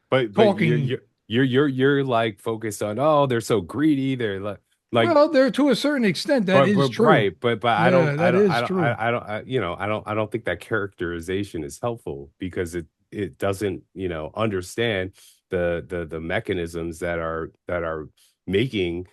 but but all but you're talking. you're you're like focused on, oh, they're so greedy, they're like Well, there to a certain extent, that is but true. right, but Yeah, that is true. I don't think that characterization is helpful because it doesn't understand the mechanisms that are making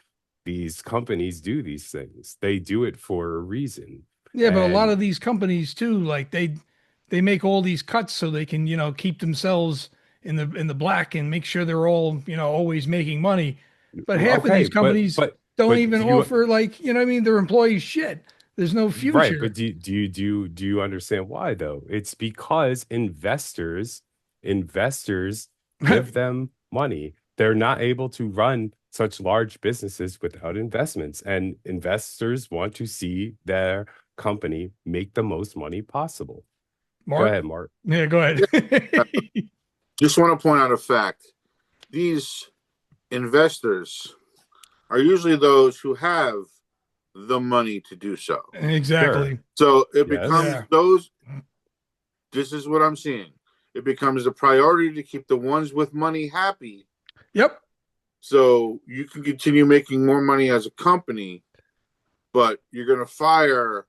these companies do these things. They do it for a reason. Yeah, but a lot And of these companies too, like they make all these cuts so they can, keep themselves in the black and make sure they're all, always making money. But half of okay, these companies don't but even do you offer, like, you know what I mean, their employees shit. There's no right, but future. do you understand why though? It's because investors give them money. They're not able to run such large businesses without investments, and investors want to see their company make the most money possible. Go Mark? ahead, Mark. Yeah, go ahead. Just want to point out a fact. These investors are usually those who have the money to do so. Sure. Exactly. So it Yes. becomes Yeah. those. This is what I'm seeing. It becomes a priority to keep the ones with money happy, Yep. so you can continue making more money as a company, but you're going to fire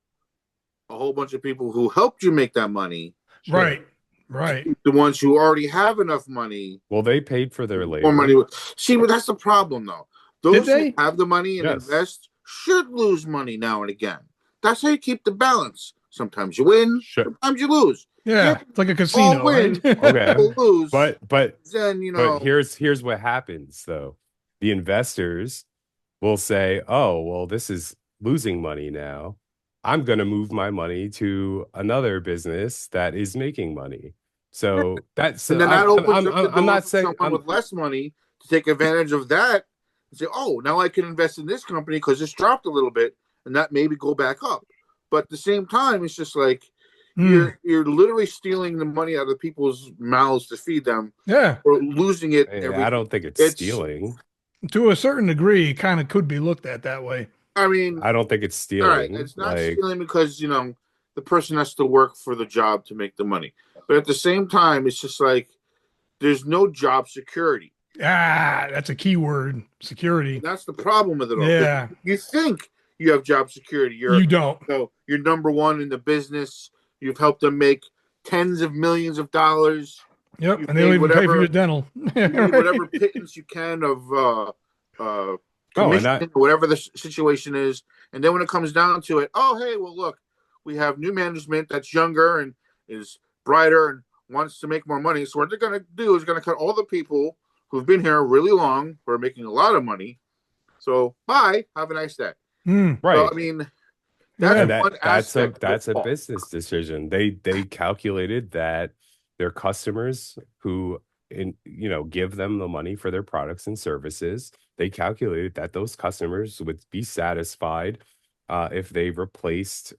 a whole bunch of people who helped you make that money. Sure. Right. Right. The ones who already have enough money, Well, they paid for their more money. labor. See, but that's the problem, though. Did Those who they? have the money and Yes. invest should lose money now and again. That's how you keep the balance. Sometimes you win, Sure. sometimes you lose. Yeah. If It's like a all casino, right? win, Okay. people lose. But Then here's what happens though. The investors will say, "Oh, well, this is losing money now. I'm going to move my money to another business that is making money." So that's and then that opens up the I'm door not for saying someone with less money to take advantage of that and say, "Oh, now I can invest in this company because it's dropped a little bit, and that maybe go back up." But at the same time, it's just like Mm, you're literally stealing the money out of people's mouths to feed them, yeah. or losing it I every. don't think it's It's. stealing. To a certain degree, it kind of could be looked at that way. I mean, I don't think it's all right, stealing. it's not Like, stealing because the person has to work for the job to make the money, but at the same time, it's just like there's no job security. Ah, that's a key word. And Security. that's the problem with it all. Because Yeah, you think you have job security. you don't. You're number one in the business. You've helped them make tens of millions of dollars. Yep, You've and they don't made even pay for your whatever dental. you made whatever Right? pittance you can of Oh, and commission that or whatever the situation is. And then when it comes down to it, oh hey, well look, we have new management that's younger and is brighter and wants to make more money. So what they're going to do is going to cut all the people who've been here really long who are making a lot of money. So bye, have a nice day. Hmm. So I right. mean, that's Yeah. And one that's aspect of it a all. business decision. They calculated that their customers who give them the money for their products and services, they calculated that those customers would be satisfied if they replaced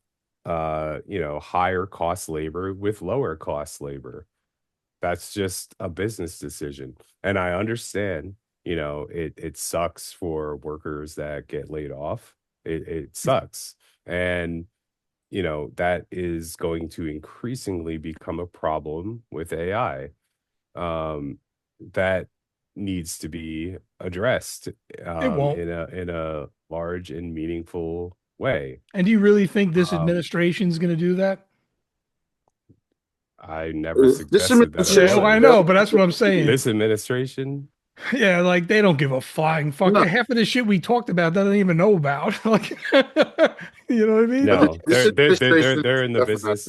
higher cost labor with lower cost labor. That's just a business decision. And I understand, it sucks for workers that get laid off. It sucks. And, that is going to increasingly become a problem with AI. Um, that needs to be addressed It won't. in a large and meaningful way. And do you really think this Um, administration is going to do that? I never This suggested that it Yeah, well, administration I would. know, but doesn't that's what I'm really. saying. This administration. Yeah, like they don't give a flying fuck. No, Half of the shit we talked about, they don't even know about. Like, you know what I mean? but Like, No, this administration they're is in the definitely business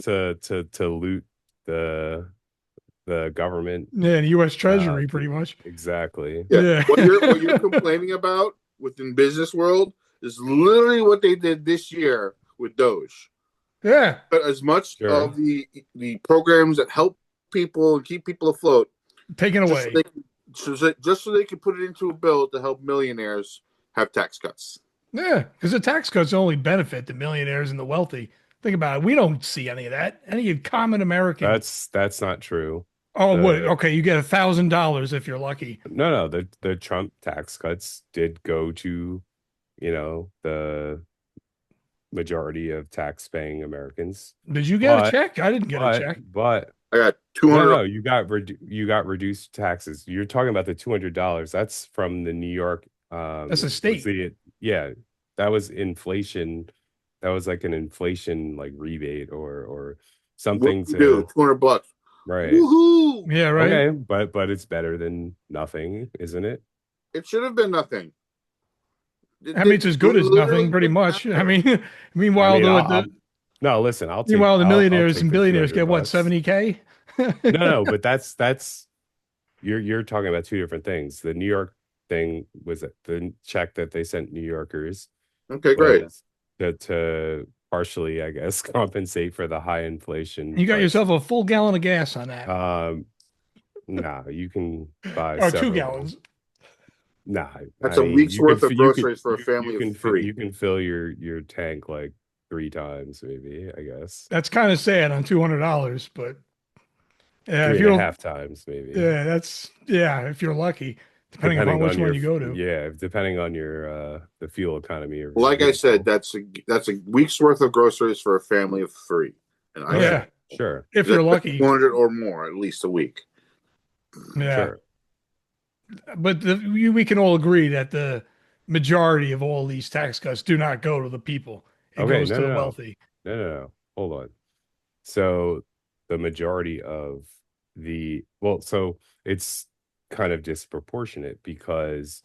to loot the government. yeah, the U.S. Uh, Treasury, pretty to, much. exactly. yeah. Yeah, What you're complaining about within business world is literally what they did this year with Doge. yeah, But as much Sure. of the programs that help people and keep people afloat, taken just so away. they can, just so they can put it into a bill to help millionaires have tax cuts. Yeah, because the tax cuts only benefit the millionaires and the wealthy. Think about it. We don't see any of that. Any common American. That's not true. Oh, what? The Okay, you get $1,000 if you're lucky. No, the Trump tax cuts did go to, the majority of tax paying Americans. Did you get a But check? I didn't get a check. but I got 200. no, you got reduced taxes. You're talking about the $200. That's from the New York. That's a Was state. the yeah, that was inflation. That was like an inflation like rebate or What something do you do? to 200 bucks. right. Woohoo! Yeah, right. Okay, but it's better than nothing, isn't it? It should have been nothing. I mean, it's as good as nothing, Literally pretty didn't much. I matter. mean, I meanwhile, mean, the no, listen, meanwhile the I'll millionaires take and the billionaires 200 get what, bucks. 70K? No, but that's you're talking about two different things. The New York thing was the check that they sent New Yorkers Okay, great. was to partially, I guess, compensate for the high inflation You got price. yourself a full gallon of gas on that. Um, nah, you can buy Or two several. gallons. Nah, That's I a mean, week's worth of groceries for a you family of three. you can fill your tank like three times, maybe, I guess. That's kind of sad on $200, but yeah, Three if and you a don't, half times, maybe. yeah, if you're lucky, depending upon Depending which on one your you go to. yeah, depending on your the fuel economy of your Like I said, vehicle. that's a week's worth of groceries for a family of three, and I Right. Yeah, Sure. if you're that's lucky. 200 or more at least a week. Yeah, Sure. but we can all agree that the majority of all these tax cuts do not go to the people. It Okay, goes no, to no, the no. wealthy. No. Hold on. So the majority of so it's kind of disproportionate because,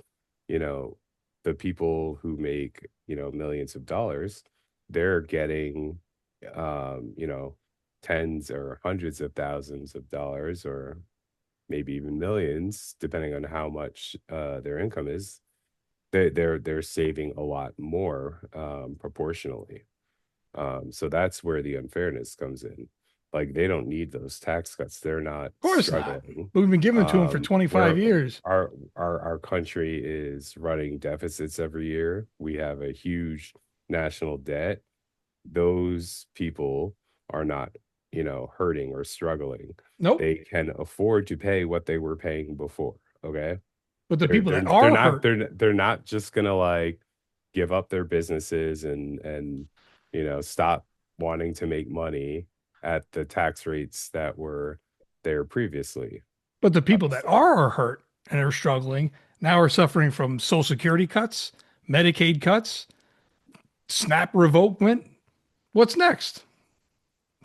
you know, the people who make, millions of dollars, they're getting tens or hundreds of thousands of dollars or maybe even millions, depending on how much their income is. They're saving a lot more proportionally. So that's where the unfairness comes in. Like they don't need those tax cuts. They're not Of course not. struggling. But we've been giving it to them for 25 Where years. our country is running deficits every year. We have a huge national debt. Those people are not, hurting or struggling. Nope. They can afford to pay what they were paying before. Okay. But the They're people they're that they're are not hurt, they're not just gonna like give up their businesses and stop wanting to make money at the tax rates that were there previously. but the people that So are hurt, and are struggling. Now are suffering from Social Security cuts, Medicaid cuts, SNAP revokement. What's next?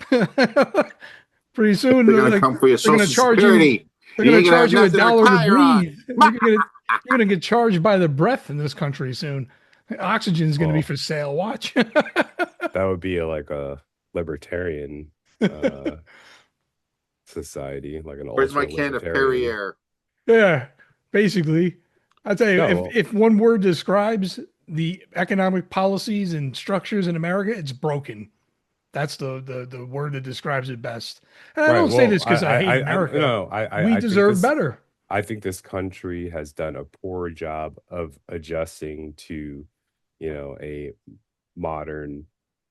Pretty soon, They're gonna come for your they're going Social to charge you. Security. They're And going you to ain't gonna have charge you a nothing to dollar to retire on. breathe. You're going to get charged by the breath in this country soon. Oxygen is going to be Well, for sale. Watch. that would be like a libertarian uh society, like an Where's my ultra can of libertarian. Perrier? Yeah, basically, I tell you, No, if one word describes the economic policies and structures in America, it's broken. That's the word that describes it best. And I right. don't say Well, this because I hate America. no, We I think deserve this. better. I think this country has done a poor job of adjusting to, a modern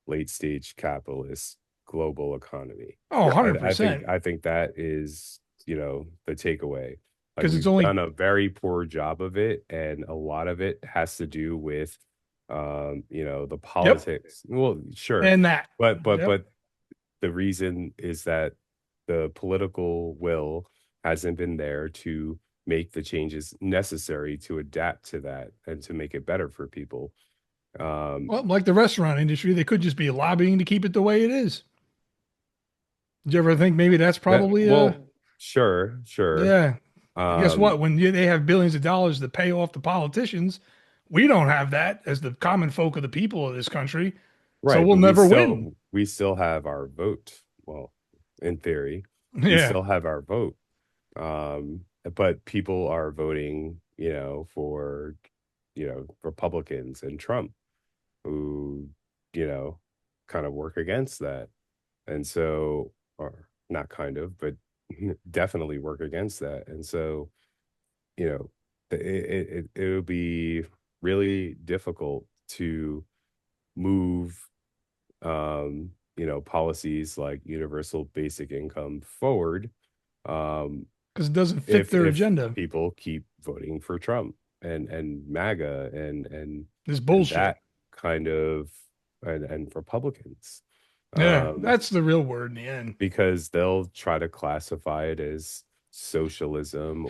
late stage capitalist global economy. Oh, Yep. 100%. I think that is, the takeaway. Like Because it's we've only done a very poor job of it, and a lot of it has to do with the yep, politics. Well, sure. and that. Yep. But the reason is that the political will hasn't been there to make the changes necessary to adapt to that and to make it better for people. Well, like the restaurant industry, they could just be lobbying to keep it the way it is. Did you ever think maybe that's that probably well, sure. yeah. Guess Um, what? When they have billions of dollars to pay off the politicians, we don't have that as the common folk of the people of this country. So right, we'll but never win. we still have our vote. Well, in theory, we Yeah. still have our vote. But people are voting, for Republicans and Trump, who, you know, kind of work against that. And so, or not kind of, but definitely work against that. And so, you know, it'll be really difficult to move, policies like universal basic income forward, um, Because it doesn't fit their if agenda. people keep voting for Trump and MAGA This and bullshit. that kind of and Republicans. Yeah, Um, that's the real word in the end. because they'll try to classify it as socialism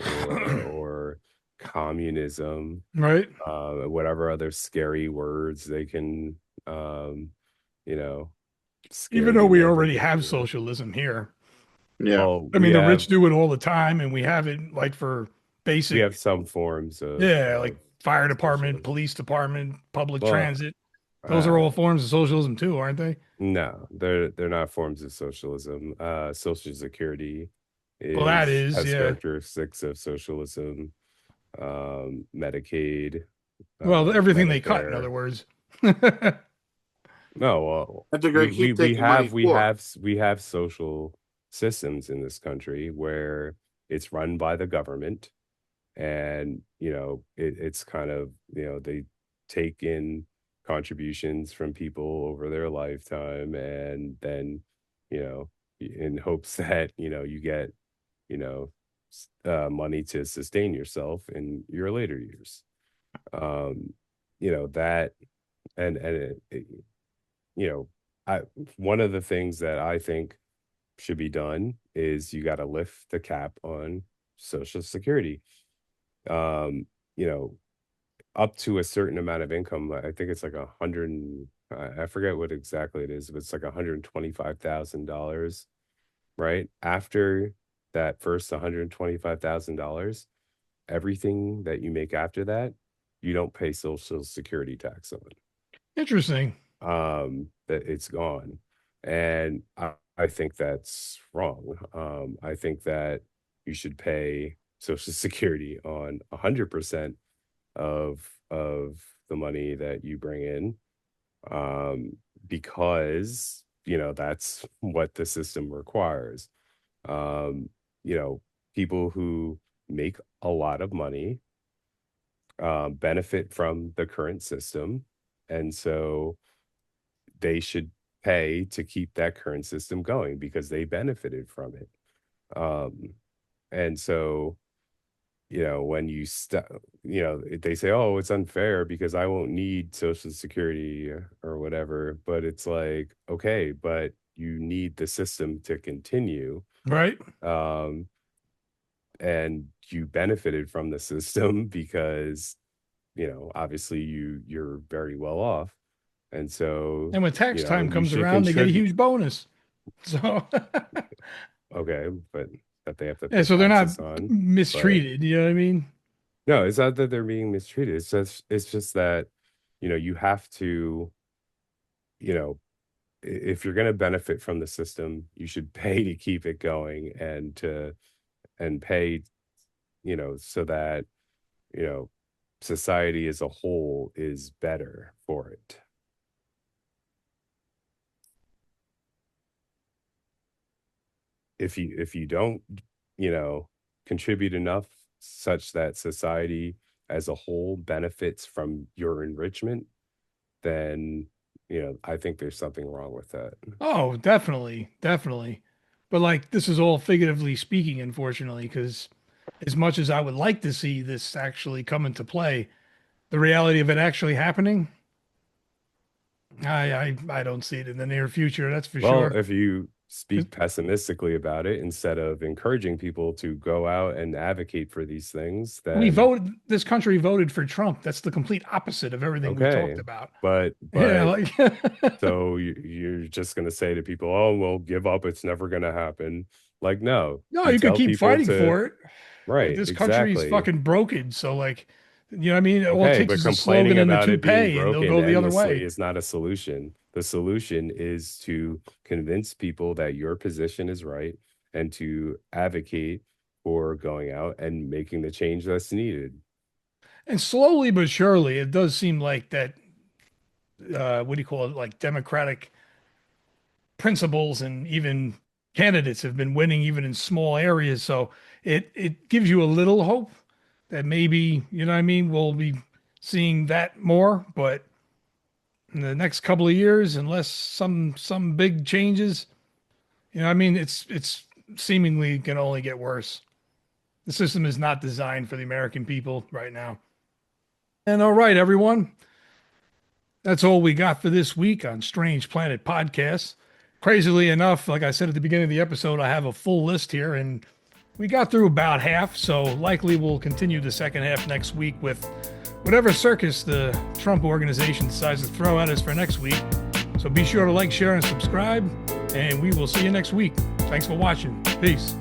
or communism, Right? whatever other scary words they can, you know, Even scare though you we into already have thinking. socialism here. Yeah. Well, I mean, the rich do it all the time, and we have it like for we have basic, some forms yeah, like of fire department, socialism. police department, public Well, transit. Those are uh, all forms of socialism too, aren't they? no, they're not forms of socialism. Social Security Well, that is is, has yeah. characteristics of socialism. Medicaid, Well, everything they cut, in Medicare. other words. No, well, And they're gonna keep taking money for. we have social systems in this country where it's run by the government, and it's kind of, they take in contributions from people over their lifetime, and then, in hopes that you get, you know money to sustain yourself in your later years. That, and you know I one of the things that I think should be done is you got to lift the cap on Social Security. um you know Up to a certain amount of income. I think it's like 100 I forget what exactly it is, but it's like $125,000, right? After that first $125,000, everything that you make after that, you don't pay Social Security tax on. Interesting. That it's gone. And I think that's wrong. I think that you should pay Social Security on 100% of the money that you bring in, because that's what the system requires. um you know People who make a lot of money benefit from the current system, and so they should pay to keep that current system going because they benefited from it. And so, when they say, oh, it's unfair because I won't need Social Security or whatever, but it's like, okay, but you need the system to continue. Right? um and you benefited from the system because, obviously you're very well off. And so, And when tax time you comes should around, they get a contribute. huge bonus. So, Okay, but that they have to yeah, pay so they're not taxes on. But mistreated. You know what I mean? no, it's not that they're being mistreated. It's just that, you have to, you know, if you're going to benefit from the system, you should pay to keep it going and pay, so that, you know, society as a whole is better for it. If you don't, you know, contribute enough such that society as a whole benefits from your enrichment, then, I think there's something wrong with that. Oh, definitely, definitely. But like this is all figuratively speaking, unfortunately, because as much as I would like to see this actually come into play, the reality of it actually happening, I don't see it in the near future. That's for Well, sure. if you 'Cause speak pessimistically about it instead of encouraging people to go out and advocate for these things, we then voted. This country voted for Trump. That's the complete opposite of everything we talked okay. about. But Yeah, but like so you're just going to say to people, "Oh, well, give up. It's never going to happen." Like, no, no, you you could tell keep people fighting to, for it. Like right, this country is exactly. fucking broken. So like, you know what I mean? All it Okay, takes but is a slogan complaining and the about it being toupee, and they'll broken go the other endlessly way. is not a solution. The solution is to convince people that your position is right and to advocate for going out and making the change that's needed. And slowly but surely, it does seem like that. What do you call it? Like democratic principles and even candidates have been winning even in small areas. So it gives you a little hope that maybe, you know what I mean, we'll be seeing that more. But in the next couple of years, unless some big changes, you know what I mean, it's seemingly going to only get worse. The system is not designed for the American people right now. And all right, everyone. That's all we got for this week on Strange Planet Podcasts. Crazily enough, like I said at the beginning of the episode, I have a full list here and we got through about half. So likely we'll continue the second half next week with whatever circus the Trump organization decides to throw at us for next week. So be sure to like, share, and subscribe. And we will see you next week. Thanks for watching. Peace.